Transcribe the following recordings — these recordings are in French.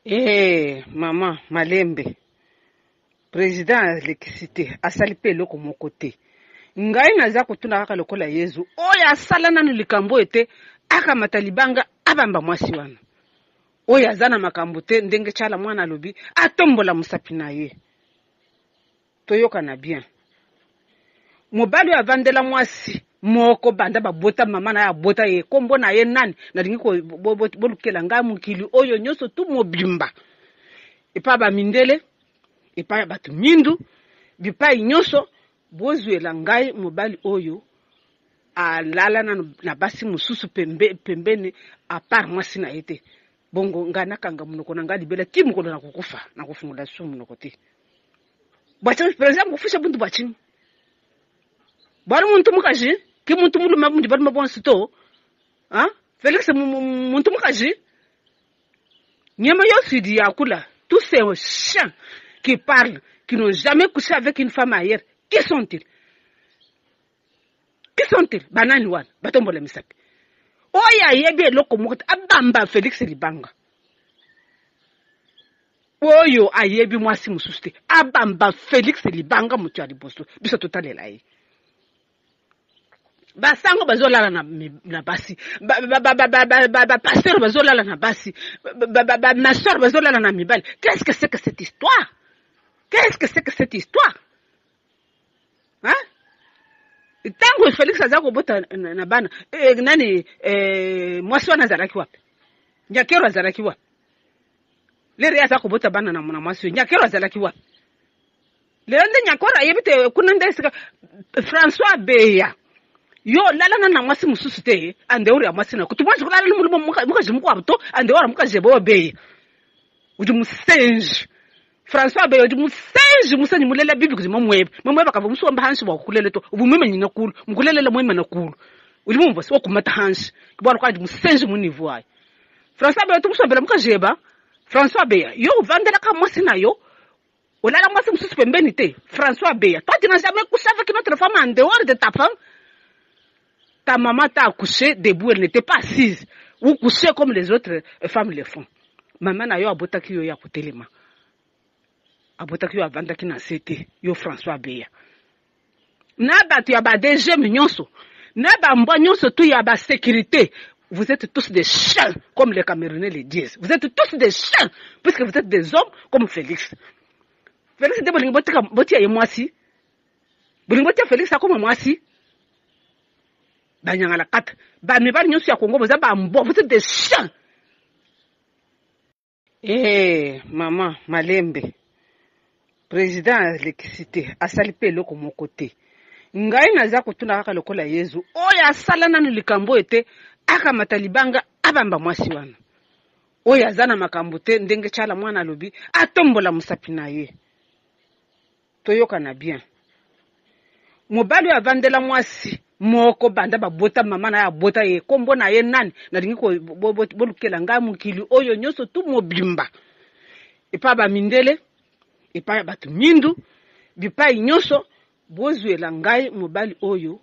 Maman Malembe, président de l'électricité, a salipé le comme côté. Ngai naza kutuna kaka lokola Yezu. Oya sala nanu likambo ete aka matalibanga abamba mwasi wana. Oya zana makambo te ndenge chala mwana lobi atombola musapi na ye. Toyoka na bien. Mobali avandela mwasi moko banda babota mama na ya bota ye kombo na ye nani na dingi ko bolukela nga mukili oyo nyoso tu mobimba. Epa ba mindele, epa batu mindu, bipa nyoso bozuela ngai mobali oyo alala na basi mususu pembeni a part mwasi na ete. Bongo ngana kanga munoko na ngali bela timu kono na kukufa na kufungula sumu munoko te. Bacha president kufisha buntu bachini. Bari muntu mukaji, ki muntu mulu mabundi bari mabonsi to. Hein? Félix muntu mukaji. Nyama yosidi yakula, tous ces chiens qui parlent, qui n'ont jamais couché avec une femme ailleurs, qui sont-ils? Qui sont-ils? Banani wan, batombola misapi. Oya yebe loko mukata abamba Félix libanga. Oyo ayebi mwasi mususte abamba Félix libanga mutu ya liboso biso totalela ye. Basango bazolala na basi ba pasteur bazolala na basi ma soeur bazolala na mibali. Qu'est-ce que c'est que cette histoire? Qu'est-ce que c'est que cette histoire? Hein? Tango Félix azako bota na bana nani mwasi wana zalaki wapi? Nyakero azalaki wapi? Lere azako bota bana na mwasi nyakero azalaki wapi? Lende nyakora yebite kunande François Beya yo lala na mwasi mususu te ande uri amwasi na kutumwa zikulala mulimo mukajimuko abto ande ora mukajebo Beya uji musenje François Beya uji musenje mulela bibi kuzima mwebe bakava musomba hansi wa kulele to ubumeme nyina kulu mukulele mweme na kulu uji mumvasi okumata hansi kibona kwaji musenje mu niveau ayi François Beya tumusombela mukajeba François Beya yo vandela ka mwasi na yo olala mwasi mususu pembeni te François Beya toi tu n'as jamais couché avec notre femme en dehors de ta femme. Ta maman t'a accouché debout, elle n'était pas assise ou couchée comme les autres femmes le font. Maman na yo abotaki yo ya kutelema. Abotaki yo abandaki na sete yo François Beya. Na ba tu ya ba DG nyonso. Na ba mbwa nyonso tu ya ba sécurité. Vous êtes tous des chiens comme les Camerounais le disent. Vous êtes tous des chiens puisque vous êtes des hommes comme Félix. Félix de bolingo botia ye mwasi. Bolingo botia Félix akoma mwasi. Banyangala kat ba mibali nyonso ya Kongo boza ba mbo vous êtes des chiens. Maman Malembe, président de l'électricité, a salipé le comme côté. Ngai naza kutuna kaka lokola Yezu. Oya sala nanu likambo ete aka matalibanga abamba mwasi wana. Oya zana makambo te ndenge chala mwana lobi atombola musapi na ye. Toyoka na bien. Mobali avandela mwasi moko banda babota mama na ya bota ye kombo na ye nani na dingi ko bolukela nga mukili oyo nyoso tu mobimba. Epa ba mindele, epa batu mindu, bipa nyoso bozuela ngai mobali oyo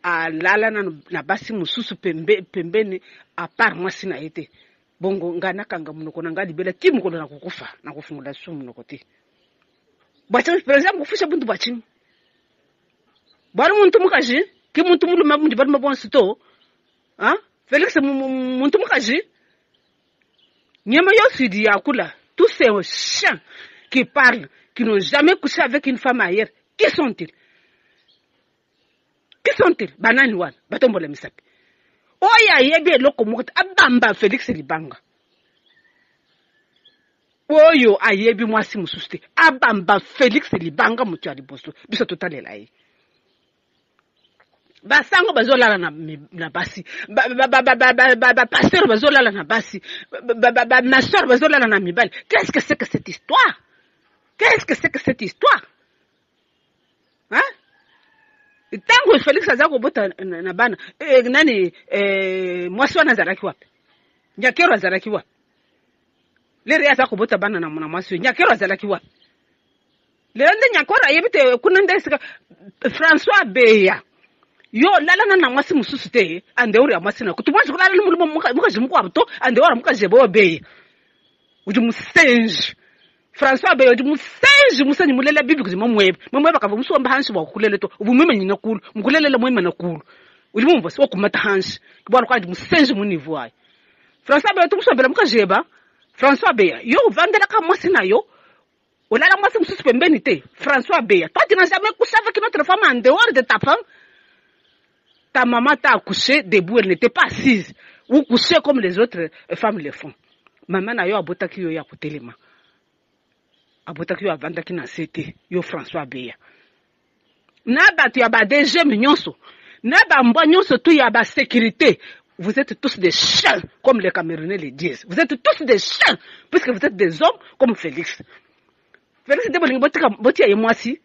alala na basi mususu pembeni a part mwasi na ete. Bongo ngana kanga munoko na ngali bela timu kono na kukufa na kufungula sumu munoko te. Bacha president kufisha buntu bachini. Bari muntu mukaji, ki muntu mulu mabundi bari mabonsi to. Hein? Félix muntu mukaji. Nyama yosidi yakula, tous ces chiens qui parlent, qui n'ont jamais couché avec une femme ailleurs, qui sont-ils? Qui sont-ils? Banani wan, batombola misapi. Oya yebe loko mukata abamba Félix libanga. Oyo ayebi mwasi mususte abamba Félix libanga mutu ya liboso biso totalela ye. Basango bazolala na basi ba pasteur bazolala na basi ma soeur bazolala na mibali. Qu'est-ce que c'est que cette histoire? Qu'est-ce que c'est que cette histoire? Hein? Tango Félix azako bota na bana nani mwasi wana zalaki wapi? Nyakero azalaki wapi? Lere azako bota bana na mwasi nyakero azalaki wapi? Lende nyakora yebite kunande François Beya yo lala na mwasi mususu te ande uri amwasi na kutumwa zikulala mulimo mukajimuko abto ande ora mukajebo Beya uji musenji François Beya uji musenji mulela bibi kuzi momweba kava musomba hansi wa kulele to ubumeme nyina kulu mukulele mwema na kulu uji mumva so kumata hansi kibona kwa uji musenji munivu ai François Beya tumusomba mukajeba François Beya yo vandela ka mwasi na yo olala mwasi mususu pembeni te François Beya toi tu n'as jamais couché avec notre femme en dehors de ta femme. Ta maman t'a accouché debout, elle n'était pas assise ou couchée comme les autres femmes le font. Maman n'a yo abotaki yo ya kutelema. Abotaki yo avandaki na sete yo François Beya. Naba tu ya ba DG nyonso. Naba mbo nyonso tu ya ba sécurité. Vous êtes tous des chiens comme les Camerounais le disent. Vous êtes tous des chiens puisque vous êtes des hommes comme Félix. Félix de bolingo botia ye mwasi.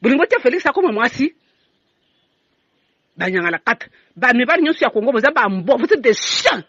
Bolingo botia Félix comme mwasi. Banyangala kat. Ba mibali nyonso ya Congo vous êtes des chiens.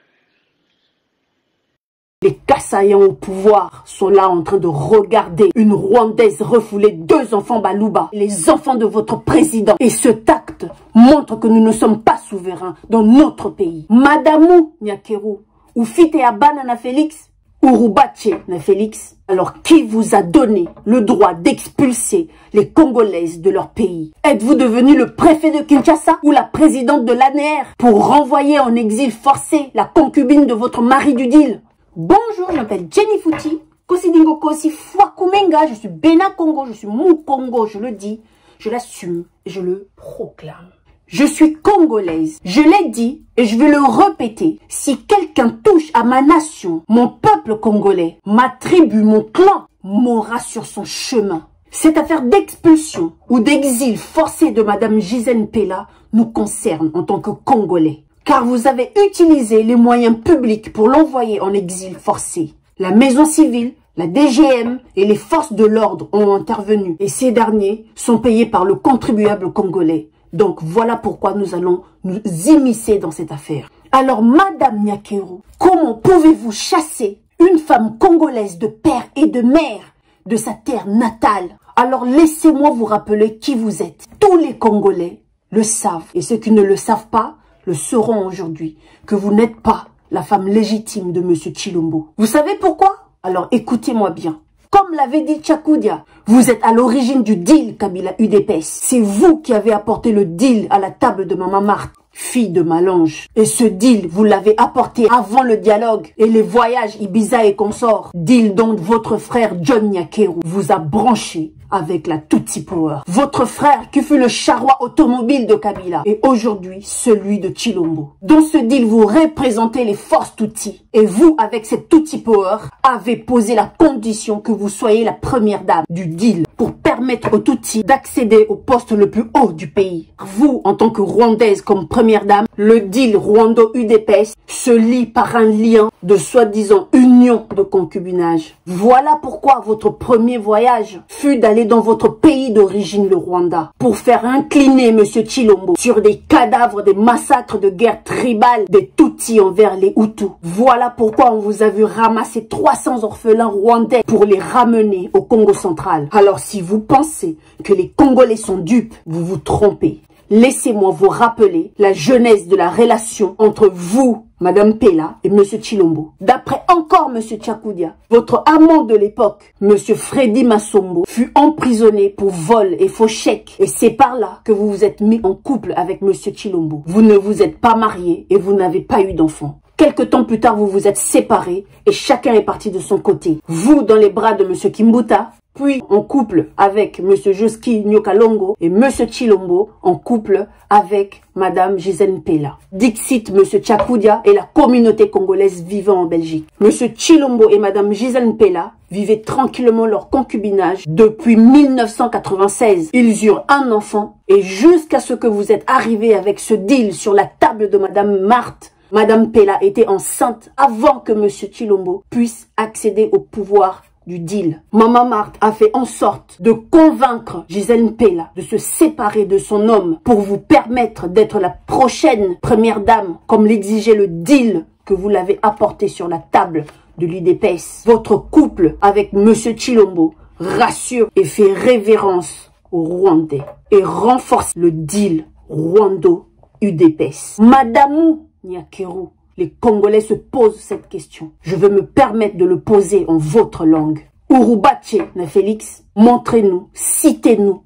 Les Kassaïens au pouvoir sont là en train de regarder une Rwandaise refouler 2 enfants Balouba, les enfants de votre président. Et ce acte montre que nous ne sommes pas souverains dans notre pays. Madamou Nyakeru, ou Fite Abana na Félix, ou Roubache na Félix. Alors qui vous a donné le droit d'expulser les Congolaises de leur pays? Êtes-vous devenu le préfet de Kinshasa ou la présidente de l'ANR pour renvoyer en exil forcé la concubine de votre mari du deal? Bonjour, je m'appelle Jenny Fouti, Kosidingo Kosi Fwakumenga, je suis Bénin Congo, je suis Mou Congo, je le dis, je l'assume et je le proclame. Je suis congolaise, je l'ai dit et je vais le répéter. Si quelqu'un touche à ma nation, mon peuple congolais, ma tribu, mon clan, mourra sur son chemin. Cette affaire d'expulsion ou d'exil forcé de Madame Gisèle Pella nous concerne en tant que Congolais. Car vous avez utilisé les moyens publics pour l'envoyer en exil forcé. La maison civile, la DGM et les forces de l'ordre ont intervenu. Et ces derniers sont payés par le contribuable congolais. Donc voilà pourquoi nous allons nous immiscer dans cette affaire. Alors Madame Nyakeru, comment pouvez-vous chasser une femme congolaise de père et de mère de sa terre natale? Alors laissez-moi vous rappeler qui vous êtes. Tous les Congolais le savent. Et ceux qui ne le savent pas, le sauront aujourd'hui, que vous n'êtes pas la femme légitime de Monsieur Chilombo. Vous savez pourquoi? Alors écoutez-moi bien. Comme l'avait dit Tchakoudia, vous êtes à l'origine du deal Kabila UDPS. C'est vous qui avez apporté le deal à la table de Maman Marthe, fille de Malange. Et ce deal, vous l'avez apporté avant le dialogue et les voyages Ibiza et consorts. Deal dont votre frère John Nyakeru vous a branché avec la Tutsi Power. Votre frère qui fut le charroi automobile de Kabila et aujourd'hui celui de Chilombo. Dans ce deal, vous représentez les forces Tutsi. Et vous, avec cette Tutsi Power, avez posé la condition que vous soyez la première dame du deal pour permettre aux Tutsi d'accéder au poste le plus haut du pays. Vous, en tant que Rwandaise comme première dame, le deal Rwando-UDPS se lie par un lien de soi-disant union de concubinage. Voilà pourquoi votre premier voyage fut d'aller dans votre pays d'origine, le Rwanda, pour faire incliner Monsieur Chilombo sur des cadavres des massacres de guerre tribale des Tutsis envers les Hutus. Voilà pourquoi on vous a vu ramasser 300 orphelins rwandais pour les ramener au Congo central. Alors si vous pensez que les Congolais sont dupes, vous vous trompez. Laissez-moi vous rappeler la genèse de la relation entre vous, Madame Pella, et Monsieur Chilombo. D'après encore Monsieur Tchakoudia, votre amant de l'époque, Monsieur Freddy Massombo, fut emprisonné pour vol et faux chèques. Et c'est par là que vous vous êtes mis en couple avec Monsieur Chilombo. Vous ne vous êtes pas marié et vous n'avez pas eu d'enfant. Quelque temps plus tard, vous vous êtes séparés et chacun est parti de son côté. Vous dans les bras de Monsieur Kimbuta, puis en couple avec Monsieur Joski Nyokalongo et Monsieur Chilombo en couple avec Madame Gisèle Pella. Dixit Monsieur Tchakoudia et la communauté congolaise vivant en Belgique. Monsieur Chilombo et Madame Gisèle Pella vivaient tranquillement leur concubinage depuis 1996. Ils eurent un enfant et jusqu'à ce que vous êtes arrivé avec ce deal sur la table de Madame Marthe, Madame Pella était enceinte avant que Monsieur Chilombo puisse accéder au pouvoir du deal. Maman Marthe a fait en sorte de convaincre Gisèle Pella de se séparer de son homme pour vous permettre d'être la prochaine première dame, comme l'exigeait le deal que vous l'avez apporté sur la table de l'UDPS. Votre couple avec Monsieur Chilombo rassure et fait révérence aux Rwandais et renforce le deal Rwando-UDPS. Madame Nyakeru, les Congolais se posent cette question. Je veux me permettre de le poser en votre langue. Urubache na Félix, montrez-nous, citez-nous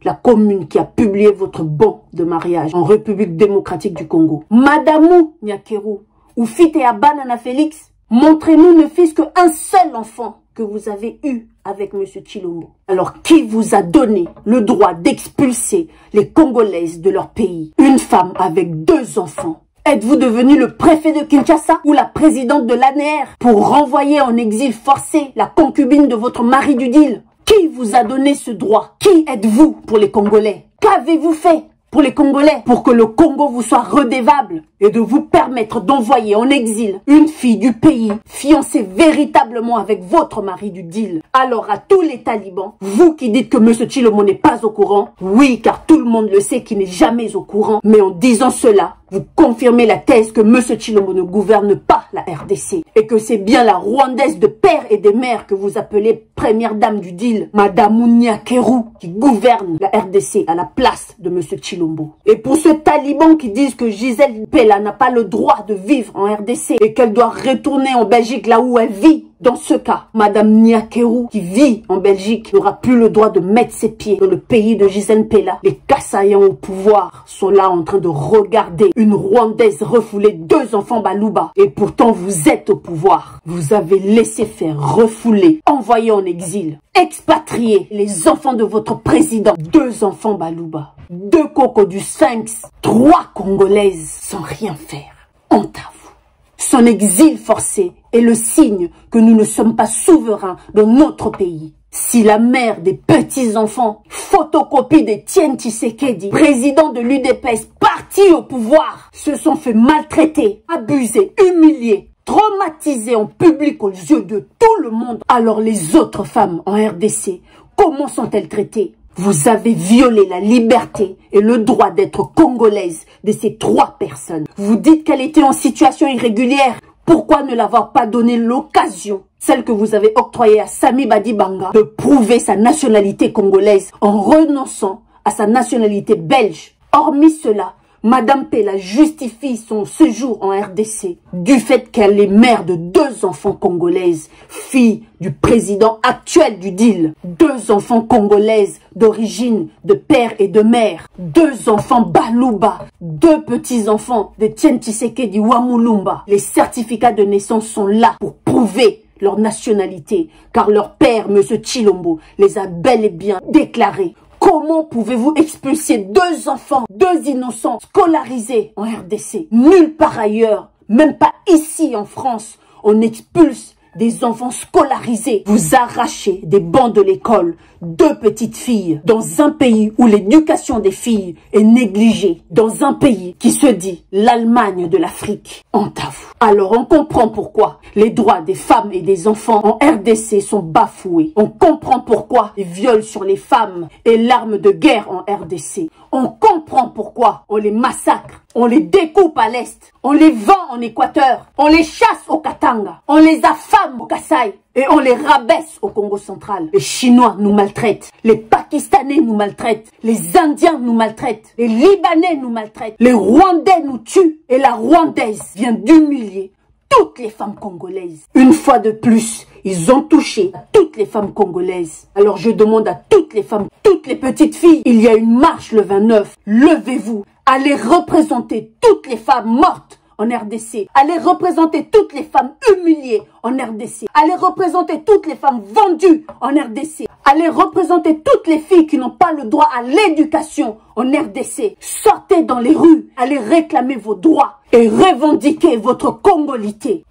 la commune qui a publié votre bon de mariage en République démocratique du Congo. Madamou Nyakeru, ou Fite Abana na Félix, montrez-nous ne fût-ce qu'un seul enfant que vous avez eu avec M. Tshilombo. Alors, qui vous a donné le droit d'expulser les Congolaises de leur pays? Une femme avec 2 enfants. Êtes-vous devenu le préfet de Kinshasa ou la présidente de l'ANR pour renvoyer en exil forcé la concubine de votre mari du deal? Qui vous a donné ce droit? Qui êtes-vous pour les Congolais? Qu'avez-vous fait pour les Congolais pour que le Congo vous soit redevable et de vous permettre d'envoyer en exil une fille du pays fiancée véritablement avec votre mari du deal? Alors à tous les talibans, vous qui dites que M. Tshilombo n'est pas au courant, oui, car tout le monde le sait qu'il n'est jamais au courant, mais en disant cela, vous confirmez la thèse que M. Tshilombo ne gouverne pas la RDC et que c'est bien la Rwandaise de père et de mère que vous appelez première dame du deal, Madame Nyakeru, qui gouverne la RDC à la place de M. Tshilombo. Et pour ceux talibans qui disent que Gisèle Pella n'a pas le droit de vivre en RDC et qu'elle doit retourner en Belgique là où elle vit, dans ce cas, Madame Nyakeru, qui vit en Belgique, n'aura plus le droit de mettre ses pieds dans le pays de Gisèle Pella. Les Kassaïens au pouvoir sont là en train de regarder une Rwandaise refouler 2 enfants Baluba. Et pourtant, vous êtes au pouvoir. Vous avez laissé faire refouler, envoyer en exil, expatrier les enfants de votre président. 2 enfants Baluba, 2 cocos du Sphinx, 3 Congolaises sans rien faire. Honte à vous. Son exil forcé est le signe que nous ne sommes pas souverains dans notre pays. Si la mère des petits-enfants, photocopie d'Etienne Tshisekedi, président de l'UDPS, parti au pouvoir, se sont fait maltraiter, abuser, humilier, traumatisés en public aux yeux de tout le monde, alors les autres femmes en RDC, comment sont-elles traitées? Vous avez violé la liberté et le droit d'être congolaise de ces 3 personnes. Vous dites qu'elle était en situation irrégulière. Pourquoi ne l'avoir pas donné l'occasion, celle que vous avez octroyée à Sami Badibanga, de prouver sa nationalité congolaise en renonçant à sa nationalité belge? Hormis cela, Madame Pella justifie son séjour en RDC du fait qu'elle est mère de 2 enfants congolaises, fille du président actuel du deal. 2 enfants congolaises d'origine de père et de mère. 2 enfants Baluba, 2 petits-enfants de Etienne Tshisekedi Wamulumba. Les certificats de naissance sont là pour prouver leur nationalité, car leur père, M. Tshilombo, les a bel et bien déclarés. Comment pouvez-vous expulser 2 enfants, 2 innocents scolarisés en RDC? Nulle part ailleurs, même pas ici en France, on expulse des enfants scolarisés. Vous arrachez des bancs de l'école 2 petites filles dans un pays où l'éducation des filles est négligée, dans un pays qui se dit l'Allemagne de l'Afrique. Honte à vous. Alors on comprend pourquoi les droits des femmes et des enfants en RDC sont bafoués. On comprend pourquoi les viols sur les femmes et l'arme de guerre en RDC. On comprend pourquoi on les massacre, on les découpe à l'Est, on les vend en Équateur, on les chasse au Katanga, on les affame au Kasaï et on les rabaisse au Congo central. Les Chinois nous maltraitent, les Pakistanais nous maltraitent, les Indiens nous maltraitent, les Libanais nous maltraitent, les Rwandais nous tuent et la Rwandaise vient d'humilier toutes les femmes congolaises. Une fois de plus, ils ont touché à toutes les femmes congolaises. Alors je demande à toutes les femmes, toutes les petites filles, il y a une marche le 29. Levez-vous, allez représenter toutes les femmes mortes en RDC. Allez représenter toutes les femmes humiliées en RDC. Allez représenter toutes les femmes vendues en RDC. Allez représenter toutes les filles qui n'ont pas le droit à l'éducation en RDC. Sortez dans les rues, allez réclamer vos droits et revendiquer votre congolité.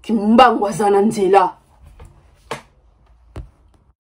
Kimbangwa Zananzela.